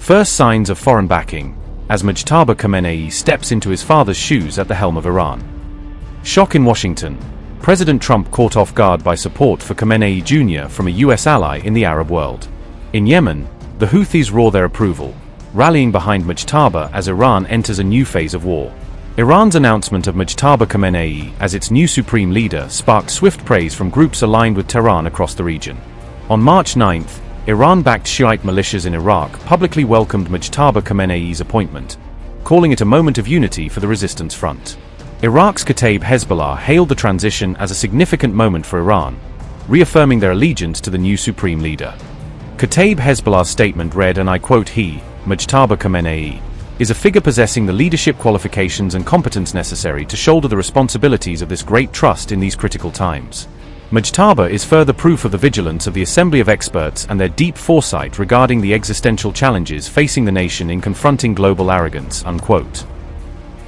First signs of foreign backing, as Mojtaba Khamenei steps into his father's shoes at the helm of Iran. Shock in Washington. President Trump caught off guard by support for Khamenei Jr. from a U.S. ally in the Arab world. In Yemen, the Houthis roar their approval, rallying behind Mojtaba as Iran enters a new phase of war. Iran's announcement of Mojtaba Khamenei as its new supreme leader sparked swift praise from groups aligned with Tehran across the region. On March 9th, Iran-backed Shiite militias in Iraq publicly welcomed Mojtaba Khamenei's appointment, calling it a moment of unity for the resistance front. Iraq's Kataib Hezbollah hailed the transition as a significant moment for Iran, reaffirming their allegiance to the new supreme leader. Kataib Hezbollah's statement read, and I quote, "He, Mojtaba Khamenei, is a figure possessing the leadership qualifications and competence necessary to shoulder the responsibilities of this great trust in these critical times. Mojtaba is further proof of the vigilance of the Assembly of Experts and their deep foresight regarding the existential challenges facing the nation in confronting global arrogance." Unquote.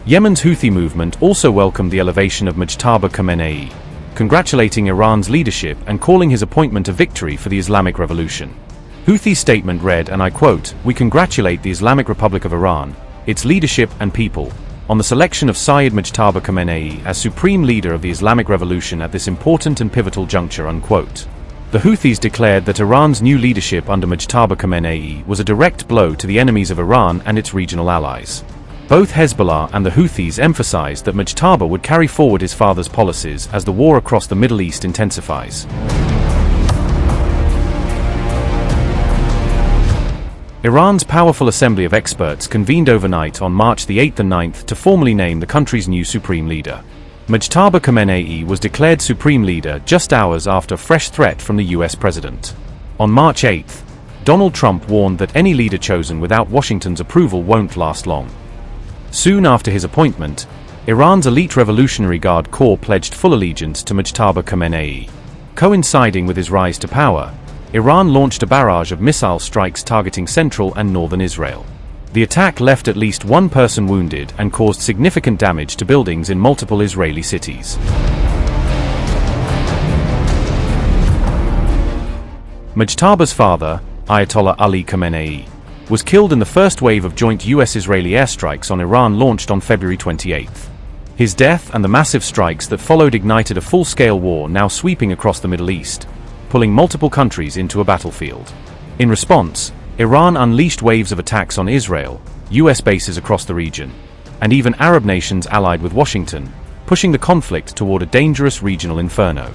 Yemen's Houthi movement also welcomed the elevation of Mojtaba Khamenei, congratulating Iran's leadership and calling his appointment a victory for the Islamic Revolution. Houthi statement read, and I quote, "We congratulate the Islamic Republic of Iran, its leadership and people, on the selection of Sayyid Mojtaba Khamenei as supreme leader of the Islamic Revolution at this important and pivotal juncture." Unquote. The Houthis declared that Iran's new leadership under Mojtaba Khamenei was a direct blow to the enemies of Iran and its regional allies. Both Hezbollah and the Houthis emphasized that Mojtaba would carry forward his father's policies as the war across the Middle East intensifies. Iran's powerful Assembly of Experts convened overnight on March the 8th and 9th to formally name the country's new supreme leader. Mojtaba Khamenei was declared supreme leader just hours after a fresh threat from the U.S. president. On March 8th, Donald Trump warned that any leader chosen without Washington's approval won't last long. Soon after his appointment, Iran's elite Revolutionary Guard Corps pledged full allegiance to Mojtaba Khamenei. Coinciding with his rise to power, Iran launched a barrage of missile strikes targeting central and northern Israel. The attack left at least one person wounded and caused significant damage to buildings in multiple Israeli cities. Mojtaba's father, Ayatollah Ali Khamenei, was killed in the first wave of joint U.S. Israeli airstrikes on Iran launched on February 28. His death and the massive strikes that followed ignited a full-scale war now sweeping across the Middle East, pulling multiple countries into a battlefield. In response, Iran unleashed waves of attacks on Israel, U.S. bases across the region, and even Arab nations allied with Washington, pushing the conflict toward a dangerous regional inferno.